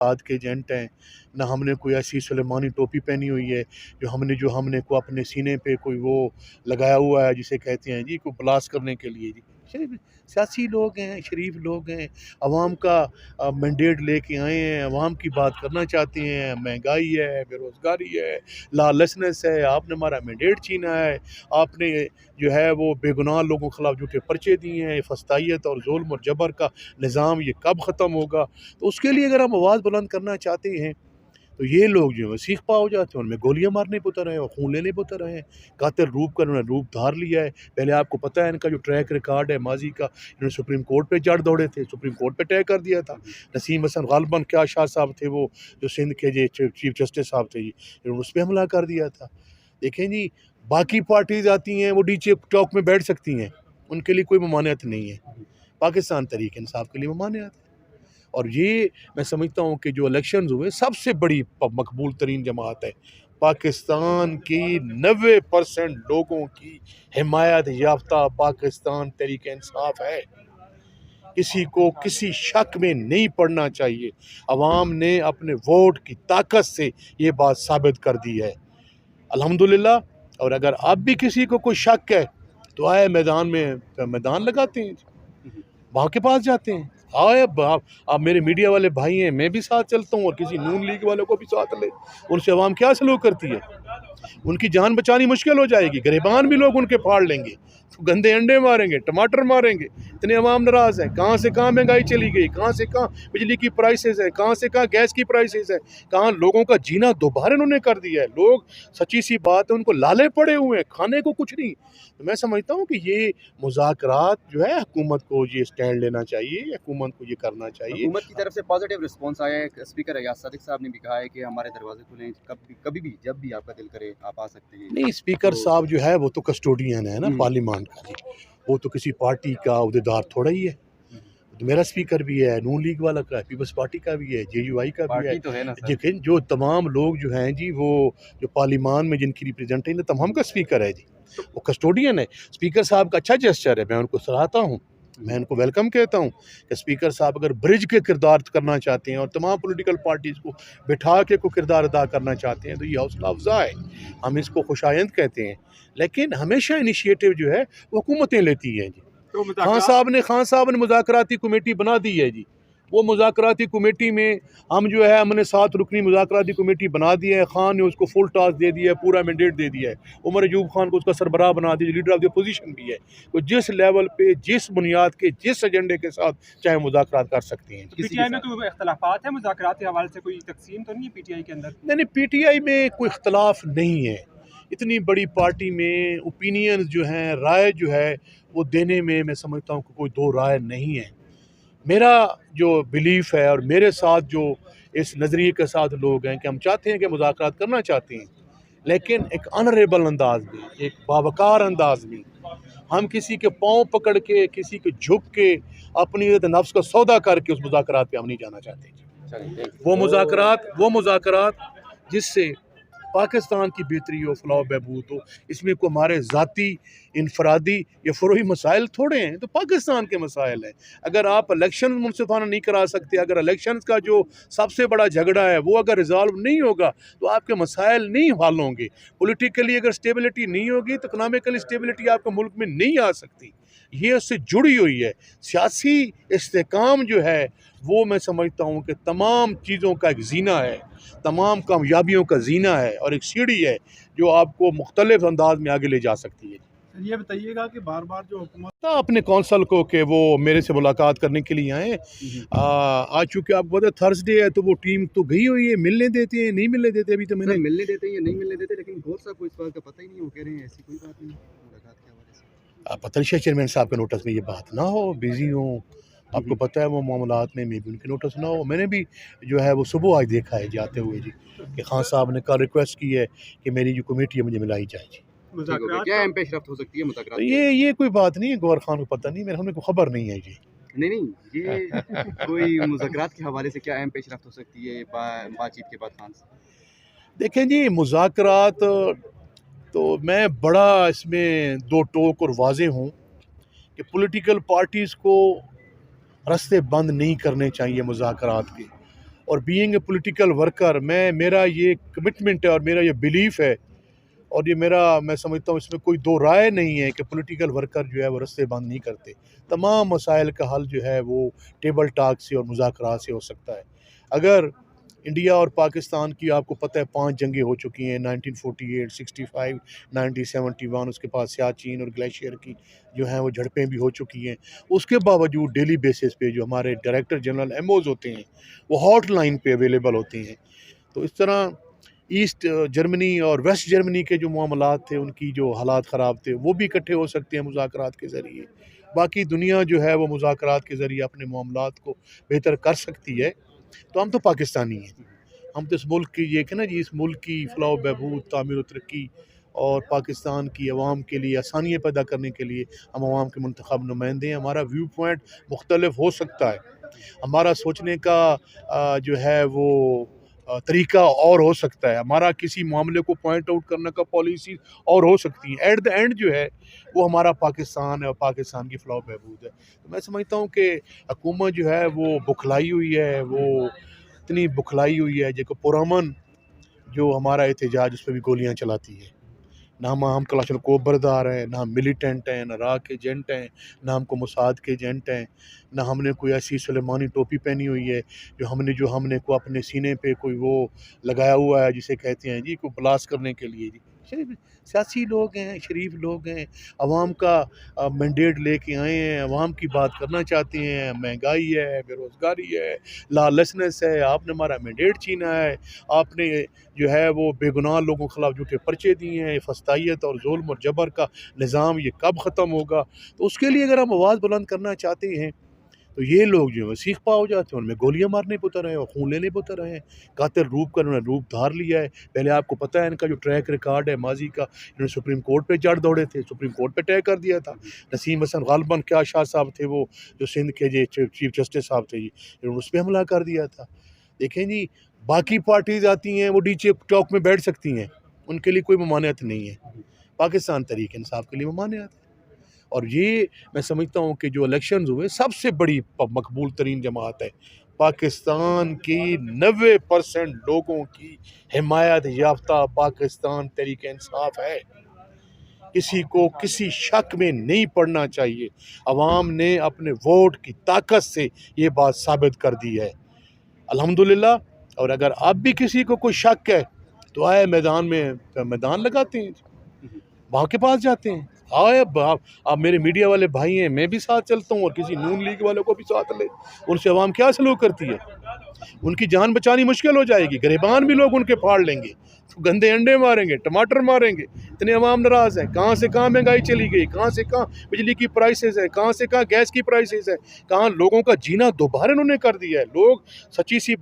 बाद के एजेंट हैं, ना हमने कोई ऐसी सुलेमानी टोपी पहनी हुई है जो हमने को अपने सीने पे कोई वो लगाया हुआ है जिसे कहते हैं जी को ब्लास्ट करने के लिए जी। सियासी लोग हैं, शरीफ लोग हैं, आवाम का मैंडेट लेके आए हैं, आवाम की बात करना चाहते हैं। महंगाई है, बेरोज़गारी है, लॉलेसनेस है, आपने हमारा मैंडेट छीना है, आपने जो है वो बेगुनाह लोगों के खिलाफ झूठे पर्चे दिए हैं। फस्तायत और जुल्म और जबर का निज़ाम ये कब ख़त्म होगा? तो उसके लिए अगर हम आवाज़ बुलंद करना चाहते हैं तो ये लोग जो है सीख पा हो जाते हैं, उनमें गोलियां मारने पे उतर रहे हैं और खून लेने पे उतर रहे हैं। कातिल रूप का उन्होंने रूप धार लिया है। पहले आपको पता है इनका जो ट्रैक रिकॉर्ड है माजी का, इन्होंने सुप्रीम कोर्ट पे चढ़ दौड़े थे, सुप्रीम कोर्ट पे तय कर दिया था। नसीम हसन गालिबन क्या शाह साहब थे, वो जो सिंध के जो चीफ जस्टिस साहब थे जी, इन्होंने उस पर हमला कर दिया था। देखें जी, बाकी पार्टीज आती हैं वो डी चौक में बैठ सकती हैं, उनके लिए कोई ममानियत नहीं है। पाकिस्तान तहरीक इंसाफ के लिए ममानियत है। और ये मैं समझता हूँ कि जो इलेक्शंस हुए सबसे बड़ी मकबूल तरीन जमात है। पाकिस्तान की 90% लोगों की हिमायत याफ्ता पाकिस्तान तहरीक इंसाफ है। किसी को किसी शक में नहीं पड़ना चाहिए। अवाम ने अपने वोट की ताकत से ये बात साबित कर दी है अल्हम्दुलिल्लाह। और अगर अब भी किसी को कोई शक है तो आए मैदान लगाते हैं, वहाँ के पास जाते हैं। आए आप मेरे मीडिया वाले भाई हैं, मैं भी साथ चलता हूँ और किसी नून लीग वालों को भी साथ ले। उनसे अवाम क्या सलूक करती है? उनकी जान बचानी मुश्किल हो जाएगी। गिरबान भी लोग उनके फाड़ लेंगे, तो गंदे अंडे मारेंगे, टमाटर मारेंगे। इतने अवाम नाराज़ है। कहाँ से कहाँ महंगाई चली गई, कहाँ से कहाँ बिजली की प्राइसेस है, कहाँ से कहाँ गैस की प्राइसेस है, कहाँ लोगों का जीना दोबारा उन्होंने कर दिया है। लोग सच्ची सी बात है उनको लाले पड़े हुए हैं, खाने को कुछ नहीं। तो मैं समझता हूँ कि ये मुज़ाकरात जो है हुकूमत को ये स्टैंड लेना चाहिए, हुकूमत को ये करना चाहिए। हुकूमत की तरफ से पॉजिटिव रिस्पांस आया है। स्पीकर अयाज सादिक साहब ने भी कहा है कि हमारे दरवाजे खुले, कभी भी जब भी आपका दिल करे आप आ सकते हैं। नहीं, स्पीकर साहब जो है वो तो कस्टोडियन है ना पार्लियामेंट का जी, वो तो किसी पार्टी का अहदेदार थोड़ा ही है। तो मेरा स्पीकर भी है, नून लीग वाला का है, पीपल्स पार्टी का भी है, JUI का भी है। तो है ना सर। लेकिन जो तमाम लोग जो हैं जी, वो जो पार्लियामान में जिनकी रिप्रेजेंटेटिव तमाम का स्पीकर है जी, वो कस्टोडियन है। स्पीकर साहब का अच्छा जेस्चर है, मैं उनको सराहता हूँ, मैं उनको वेलकम कहता हूँ कि स्पीकर साहब अगर ब्रिज के किरदार करना चाहते हैं और तमाम पॉलिटिकल पार्टीज़ को बिठा के को किरदार अदा करना चाहते हैं तो ये हौसला अफजा है, हम इसको खुशायंद कहते हैं। लेकिन हमेशा इनिशिएटिव जो है वो हुकूमतें लेती हैं जी। तो खान साहब ने मुज़ाकराती कमेटी बना दी है जी। वो मुज़ाकराती कमेटी में हम जो है हमने 7 रुकनी मुज़ाकराती कमेटी बना दी है। खान ने उसको फुल टास्क दे दिया है, पूरा मैंडेट दे दिया है। उमर अयूब खान को उसका सरबराह बना दिया, लीडर ऑफ द अपोजिशन भी है। वो जिस लेवल पे, जिस बुनियाद के, जिस एजेंडे के साथ चाहे मुज़ाकरात कर सकते हैं। पीटीआई में कोई इख्तलाफात है मुज़ाकरात के हवाले से? कोई तकसीम तो नहीं है पीटीआई के अंदर? नहीं, PTI में कोई इख्तलाफ नहीं है। इतनी बड़ी पार्टी में ओपिनियन जो हैं, राय जो है वो देने में मैं समझता हूँ कि कोई दो राय नहीं है। मेरा जो बिलीफ है और मेरे साथ जो इस नज़रिए के साथ लोग हैं कि हम चाहते हैं कि मुज़ाकरात करना चाहते हैं, लेकिन एक ऑनरेबल अंदाज में, एक बावकार अंदाज में। हम किसी के पाँव पकड़ के, किसी के झुक के, अपनी इज़्ज़त नफ्स का सौदा करके उस मुज़ाकरात पे हम नहीं जाना चाहते। वो मुज़ाकरात जिससे पाकिस्तान की बेहतरी हो, फलाह बहबूद हो, इसमें कोई हमारे ज़ाती, इनफरादी या फ़रोई मसाइल थोड़े हैं, तो पाकिस्तान के मसाइल हैं। अगर आप इलेक्शन मुनसिफाना नहीं करा सकते, अगर इलेक्शन का जो सबसे बड़ा झगड़ा है वो अगर रिजॉल्व नहीं होगा तो आपके मसाइल नहीं हल होंगे। पॉलिटिकली अगर स्टेबिलिटी नहीं होगी तो इकनॉमिकली स्टेबिलिटी आपके मुल्क में नहीं आ सकती। ये उससे जुड़ी हुई है। सियासी इस्तेकाम जो है वो मैं समझता हूँ कि तमाम चीज़ों का एक जीना है, तमाम कामयाबियों का जीना है और एक सीढ़ी है जो आपको मुख्तलिफ अंदाज में आगे ले जा सकती है। ये बताइएगा कि बार बार जो हुकूमत अपने कौंसल को कि वो मेरे से मुलाकात करने के लिए आए। आज चूँकि आपको पता है थर्सडे है तो वो टीम तो गई हुई है, मिलने देते हैं नहीं मिलने देते, अभी तो मैंने मिलने देते हैं या नहीं मिलने देते, लेकिन गौर साहब को इस बात का पता ही नहीं, वो कह रहे हैं ऐसी कोई बात नहीं मुलाकात के हवाले से। पता चेयरमैन साहब के नोटिस में ये बात ना हो, बिजी हो, आपको पता है वो मामलात में भी उनके नोटिस ना हो। मैंने भी जो है वो सुबह आज देखा है जाते हुए जी कि खान साहब ने कल रिक्वेस्ट की है कि मेरी जो कमेटी है मुझे मिलाई जाए जी। क्या अहम पेशरफ्त हो सकती है मुज़ाकरात? तो ये कोई बात नहीं है, गौर खान को पता नहीं, मेरे हमें को खबर नहीं है जी। नहीं, ये कोई मुज़ाकरात के हवाले से क्या अहम पेशरफ्त हो सकती है बातचीत के बाद खान से? देखें जी, मुज़ाकरात तो मैं बड़ा इसमें दो टोक और वाज़े हूँ कि पॉलिटिकल पार्टीज़ को रास्ते बंद नहीं करने चाहिए मुज़ाकरात के, और बीइंग ए पॉलिटिकल वर्कर मेरा ये कमिटमेंट है और मेरा ये बिलीफ है और ये मैं समझता हूँ इसमें कोई दो राय नहीं है कि पॉलिटिकल वर्कर जो है वो रस्ते बंद नहीं करते। तमाम मसाइल का हल जो है वो टेबल टॉक से और मुज़ाकरात से हो सकता है। अगर इंडिया और पाकिस्तान की आपको पता है 5 जंगें हो चुकी हैं, 1948, 65, 1971, उसके बाद सियाचिन और ग्लेशियर की जो हैं वो झड़पें भी हो चुकी हैं। उसके बावजूद डेली बेसिस पे जो हमारे डायरेक्टर जनरल एमओज़ होते हैं वो हॉटलाइन पे अवेलेबल होते हैं। तो इस तरह ईस्ट जर्मनी और वेस्ट जर्मनी के जो मामलात थे, उनकी जो हालात ख़राब थे, वो भी इकट्ठे हो सकते हैं मुज़ाकरात के ज़रिए। बाकी दुनिया जो है वो मुज़ाकरात के ज़रिए अपने मामलात को बेहतर कर सकती है। तो हम तो पाकिस्तानी हैं, हम तो इस मुल्क की ये कि ना जी, इस मुल्क की फलाह बहबूद, तामीर व तरक्की और पाकिस्तान की अवाम के लिए आसानियाँ पैदा करने के लिए हम अवाम के मुंतखब नुमाइंदे हैं। हमारा व्यू पॉइंट मुख्तलिफ हो सकता है, हमारा सोचने का जो है वो तरीका और हो सकता है, हमारा किसी मामले को पॉइंट आउट करने का पॉलिसी और हो सकती है। एट द एंड जो है वो हमारा पाकिस्तान है और पाकिस्तान की फलाह बहबूद है। तो मैं समझता हूँ कि हुकूमत जो है वो बुखलाई हुई है, वो इतनी बुखलाई हुई है जो पुरअमन जो हमारा एहतजाज उस पर भी गोलियाँ चलाती है। ना हम कलाशल को बरदार हैं, ना हम मिलिटेंट हैं, ना राह के एजेंट हैं, ना हमको मोसाद के एजेंट हैं, ना हमने कोई ऐसी सुलेमानी टोपी पहनी हुई है जो हमने को अपने सीने पे कोई वो लगाया हुआ है जिसे कहते हैं जी को ब्लास्ट करने के लिए। जी सियासी लोग हैं, शरीफ लोग हैं, अवाम का मैंडेट लेके आए हैं, अवाम की बात करना चाहते हैं। महंगाई है, बेरोज़गारी है, लॉलेसनेस है, आपने हमारा मैंडेट छीना है, आपने जो है वो बेगुनाह लोगों के खिलाफ झूठे पर्चे दिए हैं। फस्तायत और जुल्म और जबर का निज़ाम ये कब ख़त्म होगा? तो उसके लिए अगर हम आवाज़ बुलंद करना चाहते हैं तो ये लोग जो है सीख पा हो जाते हैं, उनमें गोलियां मारने पे उतर रहे हैं और खून लेने पे उतर रहे हैं। कातिल रूप का उन्होंने रूप धार लिया है। पहले आपको पता है इनका जो ट्रैक रिकॉर्ड है माजी का, इन्होंने सुप्रीम कोर्ट पे चढ़ दौड़े थे, सुप्रीम कोर्ट पे तय कर दिया था। नसीम हसन गालिबन क्या शाह साहब थे, वो जो सिंध के जो चीफ जस्टिस साहब थे जी, इन्होंने उस पर हमला कर दिया था। देखें जी, बाकी पार्टीज आती हैं वो डीजे चौक में बैठ सकती हैं, उनके लिए कोई ममानियत नहीं है। पाकिस्तान तहरीक इंसाफ के लिए ममानियत है। और ये मैं समझता हूँ कि जो इलेक्शंस हुए सबसे बड़ी मकबूल तरीन जमात है। पाकिस्तान की 90% लोगों की हिमायत याफ्ता पाकिस्तान तहरीक इंसाफ है। किसी को किसी शक में नहीं पड़ना चाहिए। अवाम ने अपने वोट की ताकत से ये बात साबित कर दी है अल्हम्दुलिल्लाह। और अगर अब भी किसी को कोई शक है तो आए मैदान लगाते हैं, वहाँ के पास जाते हैं। आए आप मेरे मीडिया वाले भाई हैं, मैं भी साथ चलता हूँ और किसी नून लीग वालों को भी साथ ले। उनसे अवाम क्या सलूक करती है? उनकी जान बचानी मुश्किल हो जाएगी, गिरबान भी लोग उनके फाड़ लेंगे, तो गंदे अंडे मारेंगे, टमाटर मारेंगे। इतने अवाम नाराज़ हैं। कहाँ से कहाँ महंगाई चली गई, कहाँ से कहाँ बिजली की प्राइसेस है, कहाँ से कहाँ गैस की प्राइसेस है, कहाँ लोगों का जीना दोबारा उन्होंने कर दिया है। लोग सच्ची सी